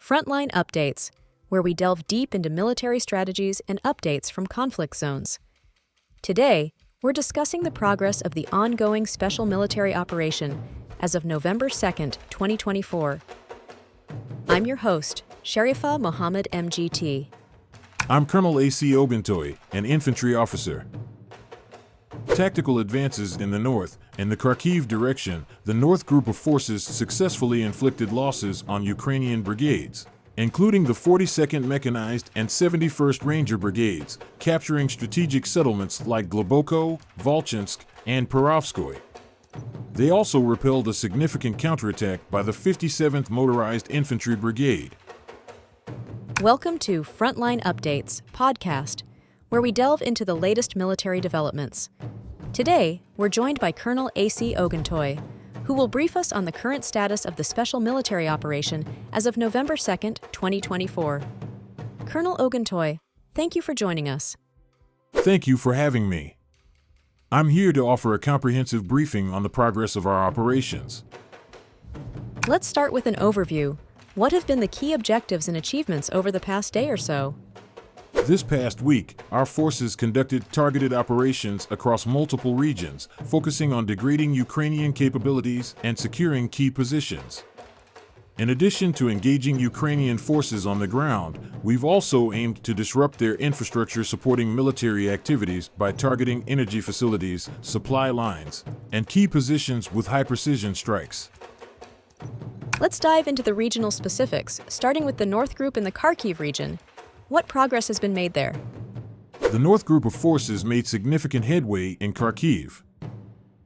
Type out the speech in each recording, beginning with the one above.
Frontline Updates, where we delve deep into military strategies and updates from conflict zones. Today, we're discussing the progress of the ongoing special military operation as of November 2nd, 2024. I'm your host, Sharifa Mohammed MGT. I'm Colonel A.C. Oguntoye, an infantry officer. Tactical advances in the north. In the Kharkiv direction, the North Group of Forces successfully inflicted losses on Ukrainian brigades, including the 42nd Mechanized and 71st Ranger Brigades, capturing strategic settlements like Globoko, Volchansk, and Perovskoy. They also repelled a significant counterattack by the 57th Motorized Infantry Brigade. Welcome to Frontline Updates podcast, where we delve into the latest military developments. Today, we're joined by Colonel A.C. Oguntoye, who will brief us on the current status of the special military operation as of November 2nd, 2024. Colonel Oguntoye, thank you for joining us. Thank you for having me. I'm here to offer a comprehensive briefing on the progress of our operations. Let's start with an overview. What have been the key objectives and achievements over the past day or so? This past week, our forces conducted targeted operations across multiple regions, focusing on degrading Ukrainian capabilities and securing key positions. In addition to engaging Ukrainian forces on the ground, we've also aimed to disrupt their infrastructure supporting military activities by targeting energy facilities, supply lines, and key positions with high-precision strikes. Let's dive into the regional specifics, starting with the North Group in the Kharkiv region. What progress has been made there? The North Group of Forces made significant headway in Kharkiv.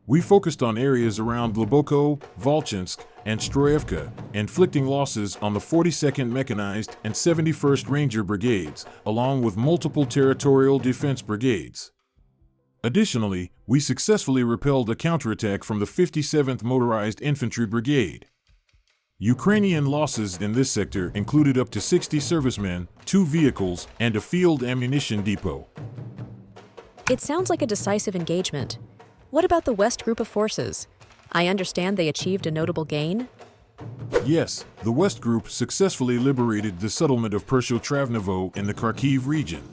We focused on areas around Globoko, Volchansk, and Stroyevka, inflicting losses on the 42nd Mechanized and 71st Ranger Brigades, along with multiple territorial defense brigades. Additionally, we successfully repelled a counterattack from the 57th Motorized Infantry Brigade. Ukrainian losses in this sector included up to 60 servicemen, 2 vehicles, and a field ammunition depot. It sounds like a decisive engagement. What about the West Group of Forces? I understand they achieved a notable gain? Yes, the West Group successfully liberated the settlement of Pershotravnevo in the Kharkiv region.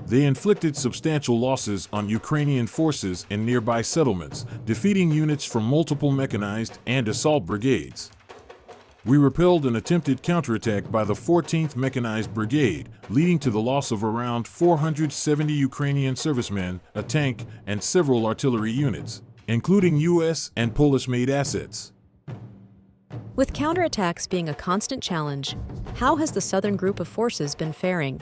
They inflicted substantial losses on Ukrainian forces in nearby settlements, defeating units from multiple mechanized and assault brigades. We repelled an attempted counterattack by the 14th Mechanized Brigade, leading to the loss of around 470 Ukrainian servicemen, a tank, and several artillery units, including U.S. and Polish-made assets. With counterattacks being a constant challenge, how has the Southern Group of Forces been faring?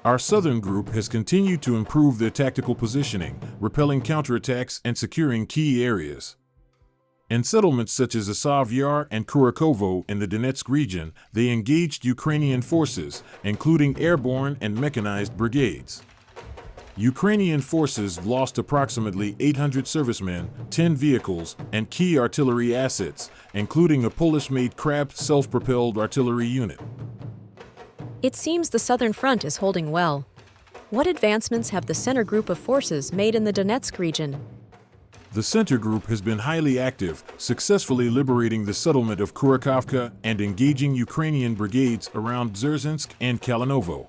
Our Southern Group has continued to improve their tactical positioning, repelling counterattacks and securing key areas. In settlements such as Asav Yar and Kurakovo in the Donetsk region, they engaged Ukrainian forces, including airborne and mechanized brigades. Ukrainian forces lost approximately 800 servicemen, 10 vehicles, and key artillery assets, including a Polish-made Krab self-propelled artillery unit. It seems the Southern Front is holding well. What advancements have the Center Group of Forces made in the Donetsk region? The Center Group has been highly active, successfully liberating the settlement of Kurakovka and engaging Ukrainian brigades around Dzerzhinsk and Kalinovo.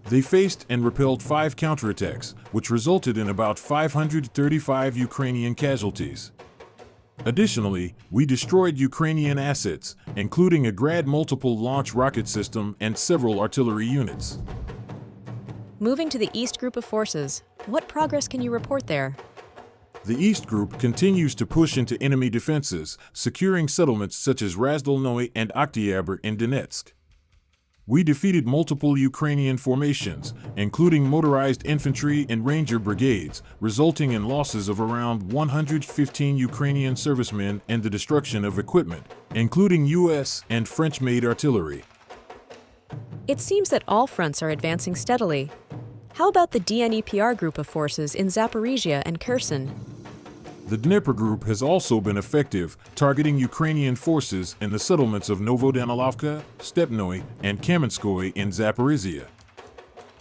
They faced and repelled 5 counterattacks, which resulted in about 535 Ukrainian casualties. Additionally, we destroyed Ukrainian assets, including a Grad multiple launch rocket system and several artillery units. Moving to the East Group of Forces, what progress can you report there? The East Group continues to push into enemy defenses, securing settlements such as Razdolnoye and Oktyabr in Donetsk. We defeated multiple Ukrainian formations, including motorized infantry and ranger brigades, resulting in losses of around 115 Ukrainian servicemen and the destruction of equipment, including U.S. and French-made artillery. It seems that all fronts are advancing steadily. How about the DNEPR Group of Forces in Zaporizhia and Kherson? The Dnepr Group has also been effective, targeting Ukrainian forces in the settlements of Novodanilovka, Stepnoy, and Kamenskoye in Zaporizhia.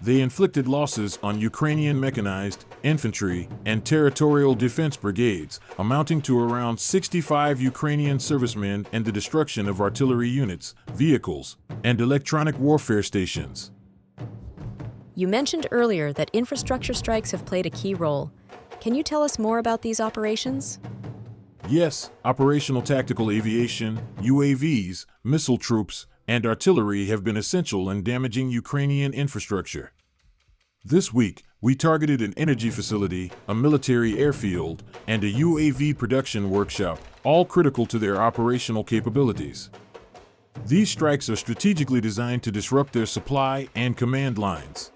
They inflicted losses on Ukrainian mechanized, infantry, and territorial defense brigades, amounting to around 65 Ukrainian servicemen and the destruction of artillery units, vehicles, and electronic warfare stations. You mentioned earlier that infrastructure strikes have played a key role. Can you tell us more about these operations? Yes, operational tactical aviation, UAVs, missile troops, and artillery have been essential in damaging Ukrainian infrastructure. This week, we targeted an energy facility, a military airfield, and a UAV production workshop, all critical to their operational capabilities. These strikes are strategically designed to disrupt their supply and command lines.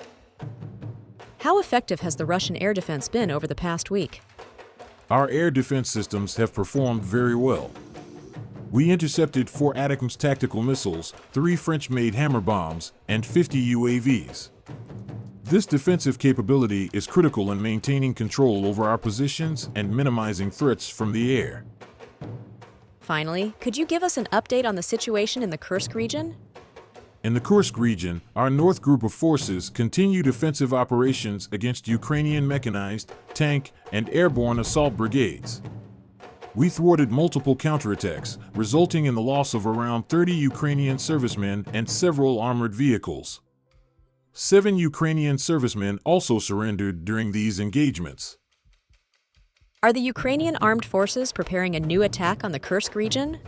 How effective has the Russian air defense been over the past week? Our air defense systems have performed very well. We intercepted 4 ATACMS tactical missiles, 3 French-made hammer bombs, and 50 UAVs. This defensive capability is critical in maintaining control over our positions and minimizing threats from the air. Finally, could you give us an update on the situation in the Kursk region? In the Kursk region, our North Group of forces continued offensive operations against Ukrainian mechanized, tank, and airborne assault brigades. We thwarted multiple counterattacks, resulting in the loss of around 30 Ukrainian servicemen and several armored vehicles. 7 Ukrainian servicemen also surrendered during these engagements. Are the Ukrainian armed forces preparing a new attack on the Kursk region?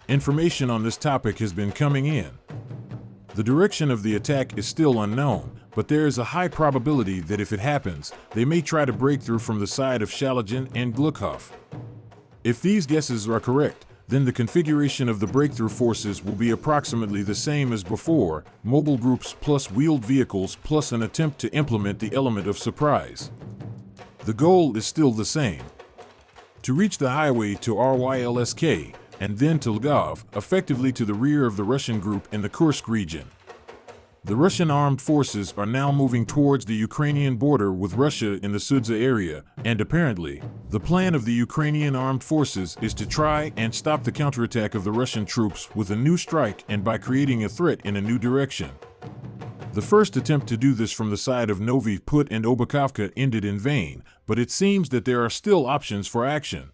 Information on this topic has been coming in. The direction of the attack is still unknown, but there is a high probability that if it happens, they may try to break through from the side of Shaligin and Glukov. If these guesses are correct, then the configuration of the breakthrough forces will be approximately the same as before, mobile groups plus wheeled vehicles plus an attempt to implement the element of surprise. The goal is still the same: to reach the highway to Rylsk and then to Lgov, effectively to the rear of the Russian group in the Kursk region. The Russian armed forces are now moving towards the Ukrainian border with Russia in the Sudza area, and apparently, the plan of the Ukrainian armed forces is to try and stop the counterattack of the Russian troops with a new strike and by creating a threat in a new direction. The first attempt to do this from the side of Novi Put and Obukovka ended in vain, but it seems that there are still options for action.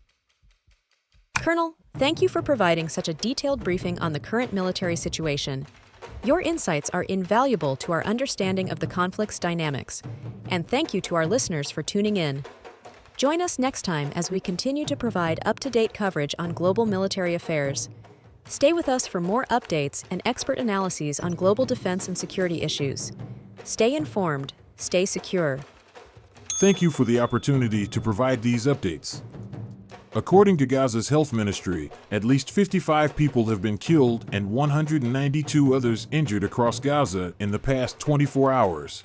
Colonel, thank you for providing such a detailed briefing on the current military situation. Your insights are invaluable to our understanding of the conflict's dynamics, and thank you to our listeners for tuning in. Join us next time as we continue to provide up-to-date coverage on global military affairs. Stay with us for more updates and expert analyses on global defense and security issues. Stay informed, stay secure. Thank you for the opportunity to provide these updates. According to Gaza's health ministry, at least 55 people have been killed and 192 others injured across Gaza in the past 24 hours.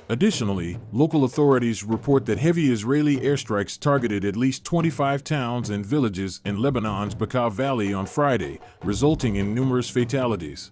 Additionally, local authorities report that heavy Israeli airstrikes targeted at least 25 towns and villages in Lebanon's Bekaa Valley on Friday, resulting in numerous fatalities.